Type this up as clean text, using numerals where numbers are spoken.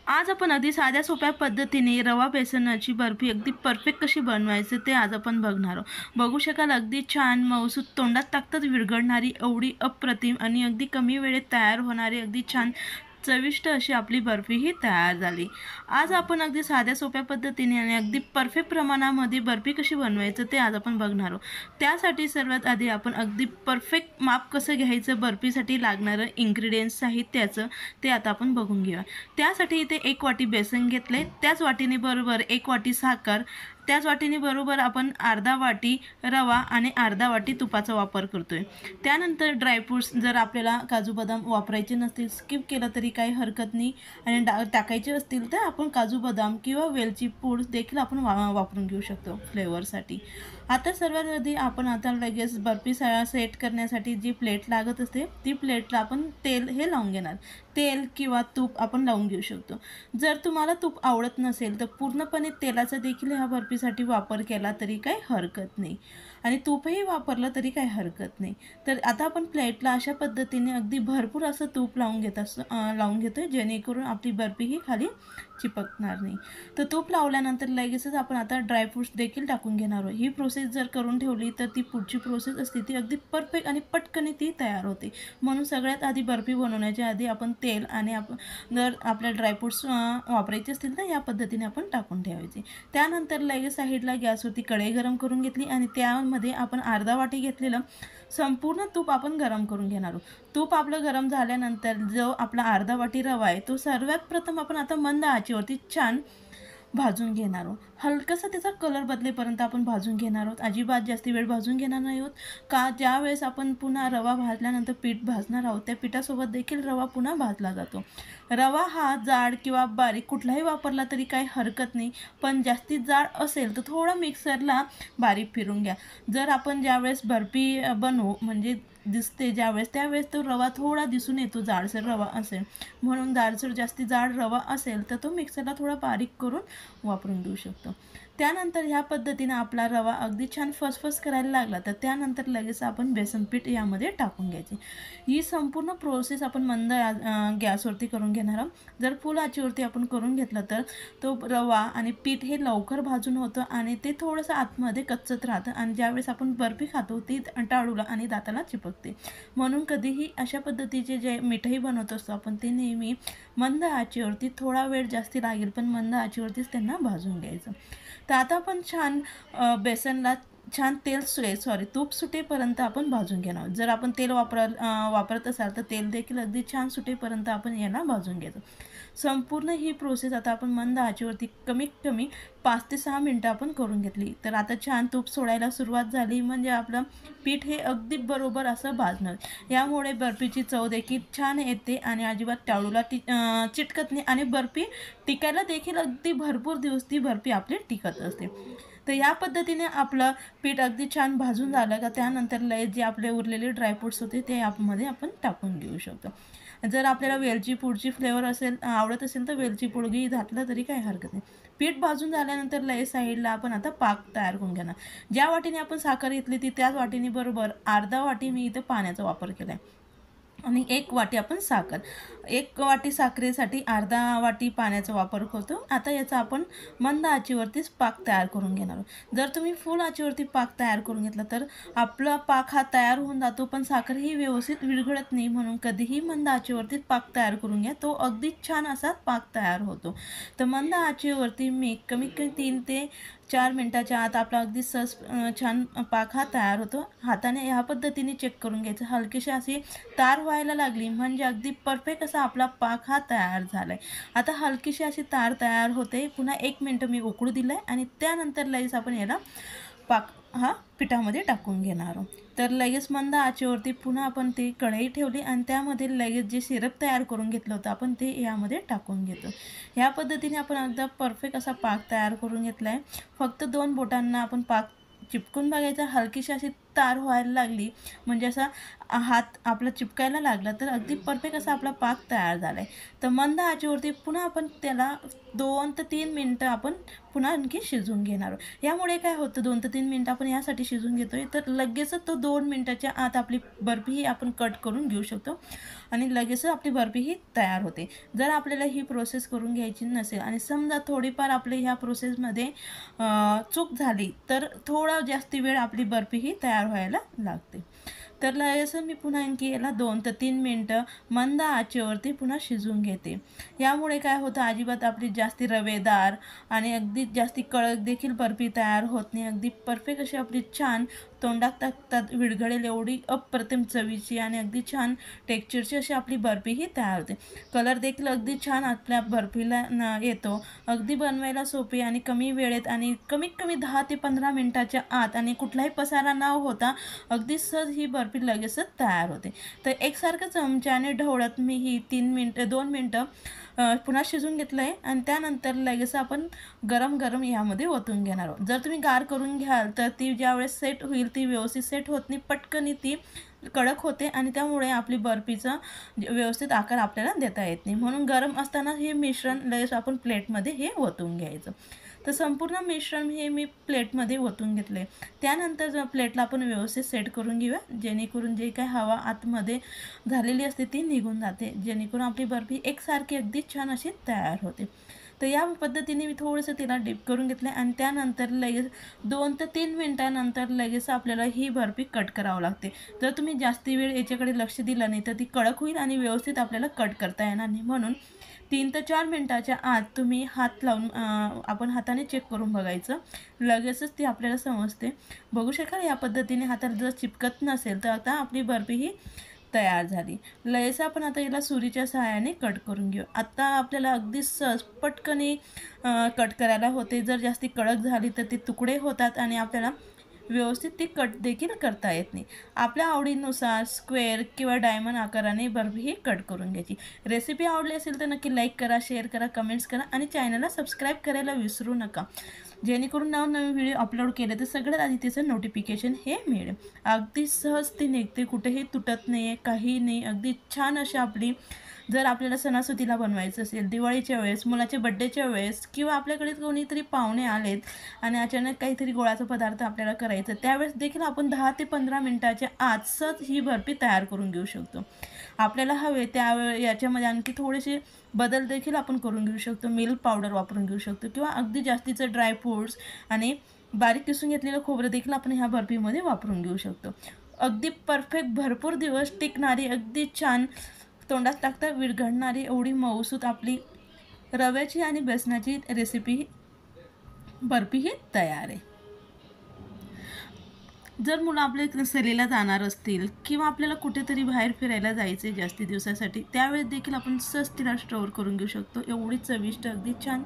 आज आपण अगदी साध्या सोप्या पद्धतीने रवा बेसनाची बर्फी अगदी परफेक्ट कशी बनवायचं ते आज आपण बघणार आहोत. बघू शकाल अगदी छान मऊसूत तोंडात टाकताच विरघळणारी एवढी अप्रतिम आणि अगदी कमी वेळेत तयार होणारी अगदी छान चविष्ट अशी आपली बर्फी ही तयार झाली. आज आपण अगदी साध्या सोप्या पद्धतीने आणि अगदी परफेक्ट प्रमाणामध्ये बर्फी कशी बनवायचं ते आज आपण बघणार आहोत. त्यासाठी सर्वात आधी आपण अगदी परफेक्ट माप कसं घ्यायचं बर्फीसाठी लागणारं इन्ग्रेडियंट्स साहित्याचं ते आता आपण बघून घेऊया. त्यासाठी इथे 1 वाटी बेसन घेतले, त्याच वाटीने बरोबर 1 वाटी साखर, त्याच वाटीने बरोबर आपण अर्धा वाटी रवा आणि अर्धा वाटी तुपाचा वापर करतोय. त्यानंतर ड्रायफ्रूट्स जर आपल्याला काजू बदाम वापरायचे नसतील स्किप केलं तरी काही हरकत नाही आणि टाकायचे असतील तर आपण काजू बदाम किंवा वेलची पूड देखील आपण वापरून घेऊ शकतो फ्लेवरसाठी. आता सर्वात आधी आपण आता लगेच बर्फी सेट करण्यासाठी जी प्लेट लागत असते ती प्लेटला आपण तेल हे लावून घेणार. तेल किंवा तूप आपण लावून घेऊ शकतो. जर तुम्हाला तूप आवडत नसेल तर पूर्णपणे तेलाचा देखील ह्या बर्फीसाठी वापर केला तरी काही हरकत नाही आणि तूपही वापरलं तरी काही हरकत नाही. तर आता आपण प्लेटला अशा पद्धतीने अगदी भरपूर असं तूप लावून घेतोय जेणेकरून आपली बर्फी ही खाली चिपकणार नाही. तर तूप लावल्यानंतर लगेचच आपण आता ड्रायफ्रूट्स देखील टाकून घेणार आहोत. ही प्रोसेस जर करून ठेवली तर ती पुढची प्रोसेस असते ती अगदी परफेक्ट आणि पटकन ती तयार होते. म्हणून सगळ्यात आधी बर्फी बनवण्याच्या आधी आपण तेल आणि जर आपल्या ड्रायफ्रूट्स वापरायचे असतील तर या पद्धतीने आपण टाकून ठेवायचे. त्यानंतर लगेच साईडला गॅसवरती कढई गरम करून घेतली आणि त्यामध्ये आपण अर्धा वाटी घेतलेलं संपूर्ण तूप आपण गरम करून घेणार आहोत. तूप आपलं गरम झाल्यानंतर जो आपला अर्धा वाटी रवा आहे तो सर्वात प्रथम आपण आता मंद आचेवरती छान भाजून घेणार आहोत. हलकासा त्याचा कलर बदलेपर्यंत आपण भाजून घेणार आहोत. अजिबात जास्त वेळ भाजून घेणार नाही आहोत का ज्या वेळेस आपण पुन्हा रवा भाजल्यानंतर पीठ भाजणार आहोत त्या पिठासोबत देखील रवा पुन्हा भाजला जातो. रवा हा जाड किंवा बारीक कुठलाही वापरला तरी काही हरकत नाही, पण जास्तीत जाड असेल तर थोडा मिक्सरला बारीक फिरून घ्या. जर आपण ज्यावेळेस बर्फी बनवू म्हणजे दिसते ज्यावेळेस त्यावेळेस तो रवा थोडा दिसून येतो जाडसर रवा असेल, म्हणून जास्ती जाड रवा असेल तर तो मिक्सरला थोडा बारीक करून वापरून घेऊ शकतो. त्यानंतर ह्या पद्धतीने आपला रवा अगदी छान फसफस करायला लागला तर त्यानंतर लगेच आपण बेसन पीठ यामध्ये टाकून घ्यायचे. ही संपूर्ण प्रोसेस आपण मंद गॅसवरती करून घेणार आहोत. जर फुल आचेवरती आपण करून घेतलं तर तो रवा आणि पीठ हे लवकर भाजून होतं आणि ते थोडंसं आतमध्ये कच्चत राहतं आणि ज्यावेळेस आपण बर्फी खातो ती टाळूला आणि दाताला चिपकते. म्हणून कधीही अशा पद्धतीचे जे मिठाई बनवत असतो आपण ते नेहमी मंद आचेवरती थोडा वेळ जास्ती लागेल पण मंद आचेवरतीच त्यांना भाजून घ्यायचं. तर आता आपण छान बेसनला छान तूप सुटेपर्यंत आपण भाजून घेणार आहोत. जर आपण तेल वापरत असाल तर तेल देखील अगदी छान सुटेपर्यंत आपण याला भाजून घ्यायचं. संपूर्ण ही प्रोसेस आता आपण मंद आचेवरती कमीत कमी 5 ते 6 मिनटं आपण करून घेतली. तर आता छान तूप सोडायला सुरुवात झाली म्हणजे आपलं पीठ हे अगदी बरोबर असं भाजणार. यामुळे बर्फीची चव देखील छान येते आणि अजिबात टाळूला चिटकत नाही आणि बर्फी टिकायला देखील अगदी भरपूर दिवस ती बर्फी आपली टिकत असते. तर या पद्धतीने आपलं पीठ अगदी छान भाजून झालं का त्यानंतर जे आपले उरलेले ड्रायफ्रूट्स होते ते यामध्ये आपण टाकून घेऊ शकतो. जर आपल्याला वेलची पूडची फ्लेवर आवडत असेल तर वेलची पूडही घातलं तरी काही हरकत नाही. पीठ भाजून झाल्यानंतर साईडला आपण आता पाक तयार करून घेणार. ज्या वाटीने आपण साखर घेतली ती त्याच वाटीने बरोबर अर्धा वाटी मी इथं पाण्याचा वापर केला आहे आणि 1 वाटी आपण साखर, 1 वाटी साखरेसाठी अर्धा वाटी पाण्याचा वापर करतो. आता याचा आपण मंद आचेवरतीच पाक तयार करून घेणार आहोत. जर तुम्ही फुल आचेवरती पाक तयार करून घेतला तर आपला पाक हा तयार होऊन जातो पण साखर ही व्यवस्थित विरघळत नाही. म्हणून कधीही मंद आचेवरतीच पाक तयार करून घ्या, तो अगदी छान असा पाक तयार होतो. तर मंद आचेवरती मी कमीत कमी 3 ते 4 मिनटाच्या आत आपला अगदी छान पाक हा तयार होतो. हाताने ह्या पद्धतीने चेक करून घ्यायचं. हलकीशी अशी तार व्हायला लागली म्हणजे अगदी परफेक्ट असा आपला पाक हा तयार झालाय. आता हलकीशी अशी तार तयार होते. पुन्हा 1 मिनिट मी उकळू दिलाय आणि त्यानंतर लगेच आपण याला पाक हा पिठामध्ये टाकून घेणार आहोत. तर लगेच मंद आचेवरती पुन्हा आपण ती कढई ठेवली आणि त्यामध्ये लगेच जे सिरप तयार करून घेतलं होतं आपण ते यामध्ये टाकून घेतो. ह्या पद्धतीने आपण अगदी परफेक्ट असा पाक तयार करून घेतला आहे. फक्त 2 बोटांना आपण पाक चिपकून बघायचा. हलकीशी अशी तार व्हायला लागली, म्हणजे असा हात आपला चिपकायला लागला, तर अगदी परफेक्ट असा आपला पाक तयार झाला आहे. तर मंद आचेवरती पुन्हा आपण त्याला 2 ते 3 मिनटं आपण पुन्हा आणखी शिजवून घेणार आहोत. यामुळे काय होतं, 2 ते 3 मिनटं आपण यासाठी शिजवून घेतोय, तर लगेचच तो 2 मिनटाच्या आत आपली बर्फी ही आपण कट करून घेऊ शकतो आणि लगेचच आपली बर्फी ही तयार होते. जर आपल्याला ही प्रोसेस करून घ्यायची नसेल आणि समजा थोडीफार आपल्या ह्या प्रोसेसमध्ये चूक झाली, तर थोडा जास्ती वेळ आपली बर्फी ही तयार व्हायला लागते. तर लगेच मी पुन्हा आणखी याला 2 ते 3 मिनटं मंद आचेवरती पुन्हा शिजवून घेते. यामुळे काय होतं, अजिबात आपली जास्ती रवेदार आणि अगदी जास्ती कडक देखील बर्फी तयार होत नाही. अगदी परफेक्ट अशी आपली छान तोंडात टाकतात विरघळेल एवढी अप्रतिम चवीची आणि अगदी छान टेक्स्चरची अशी आपली बर्फी ही तयार होते. कलर देखील अगदी छान आपल्या बर्फीला येतो. अगदी बनवायला सोपी आणि कमी वेळेत आणि कमीत कमी 10 ते 15 मिनटाच्या आत आणि कुठलाही पसारा न होता अगदी सहज ही बर्फी लगेचच तयार होते. तर एकसारखं चमच्याने ढवळत मी ही 2 मिनटं पुन्हा शिजवून घेतलं आहे आणि त्यानंतर लगेच आपण गरम गरम यामध्ये ओतून घेणार आहोत. जर तुम्ही गार करून घ्याल तर ती ज्यावेळेस सेट होईल ती व्यवस्थित सेट होत नाही, पटकन ती कडक होते आणि त्यामुळे आपली बर्फीचा व्यवस्थित आकार आपल्याला देता येत नाही. म्हणून गरम असताना हे मिश्रण लगेच आपण प्लेटमध्ये हे ओतून घ्यायचं. तर संपूर्ण मिश्रण हे मी प्लेटमध्ये ओतून घेतले. त्यानंतर प्लेटला आपण व्यवस्थित सेट करून घेऊया, जेणेकरून जे काही हवा आतमध्ये झालेली असते ती निघून जाते, जेणेकरून आपली बर्फी एकसारखी अगदी छान अशी तयार होते. तर या पद्धतीने मी थोडंसं तिला डिप करून घेतलं आणि त्यानंतर लगेच 2 ते 3 मिनटानंतर लगेच आपल्याला ही बर्फी कट करावं लागते. जर तुम्ही जास्ती वेळ याच्याकडे लक्ष दिलं नाही तर ती कडक होईल आणि व्यवस्थित आपल्याला कट करता येणार नाही. म्हणून 3 ते 4 मिनटाच्या आत तुम्ही हात लावून आपण हाताने चेक करून बघायचं, लगेचच ती आपल्याला समजते. बघू शकाल या पद्धतीने हाताला जर चिपकत नसेल तर आता आपली बर्फी ही तयार झाली. लगेच आपण आता याला सुरीच्या सहाय्याने कट करून घेऊ. आता आपल्याला अगदी सहज पटकन कट करायला होते. जर जास्ती कडक झाली तर ती तुकडे होतात आणि आपल्याला व्यवस्थित ती कट देखील करता येत नाही. आपल्या आवडीनुसार स्क्वेअर किंवा डायमंड आकाराने बर्फी ही कट करून घ्यायची. रेसिपी आवडली असेल तर नक्की लाईक करा, शेअर करा, कमेंट्स करा आणि चॅनलला सबस्क्राईब करायला विसरू नका, जेणेकरून नवनवीन व्हिडिओ अपलोड केले तर सगळ्यात आधी त्याचं नोटिफिकेशन हे मिळेल. अगदी सहज ती निघते, कुठेही तुटत नाही आहे, काही नाही. अगदी छान अशी आपली, जर आपल्याला सणासुदीला बनवायचं असेल, दिवाळीच्या वेळेस, मुलाच्या बड्डेच्या वेळेस किंवा आपल्याकडे कोणीतरी पाहुणे आलेत आणि अचानक काहीतरी गोळाचा पदार्थ आपल्याला करायचं, त्यावेळेस देखील आपण 10 ते 15 मिनटाच्या आत सहज ही बर्फी तयार करून घेऊ शकतो. आपल्याला हवे त्यावेळी याच्यामध्ये आणखी थोडेसे बदल देखील आपण करून घेऊ शकतो. मिल्क पावडर वापरून घेऊ शकतो किंवा अगदी जास्तीचं ड्रायफ्रूट्स आणि बारीक किसून घेतलेलं खोबरं देखील आपण ह्या बर्फीमध्ये वापरून घेऊ शकतो. अगदी परफेक्ट भरपूर दिवस टिकणारी, अगदी छान तोंडात टाकता विरघळणारी एवढी मऊसूत आपली रव्याची आणि बेसनाची रेसिपी बर्फी ही तयार आहे. जर मुलं आपल्या सहलीला जाणार असतील किंवा आपल्याला कुठेतरी बाहेर फिरायला जायचे जास्ती दिवसासाठी, त्यावेळेस देखील आपण सहज तिला स्टोअर करून घेऊ शकतो. एवढी चविष्ट अगदी छान